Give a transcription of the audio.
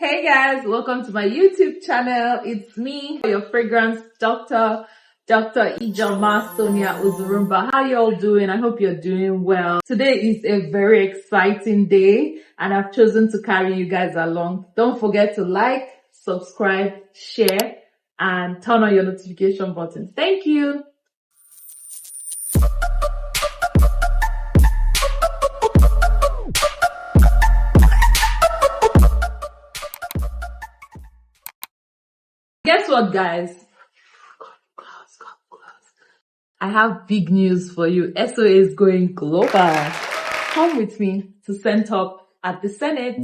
Hey guys, welcome to my YouTube channel. It's me, your fragrance doctor, Dr. Ijoma Sonia Uzurumba. How y'all doing? I hope you're doing well. Today is a very exciting day and I've chosen to carry you guys along. Don't forget to like, subscribe, share, and turn on your notification button. Thank you. Guess what, guys? I have big news for you. SOA is going global. Come with me to Cent Up at the Senate.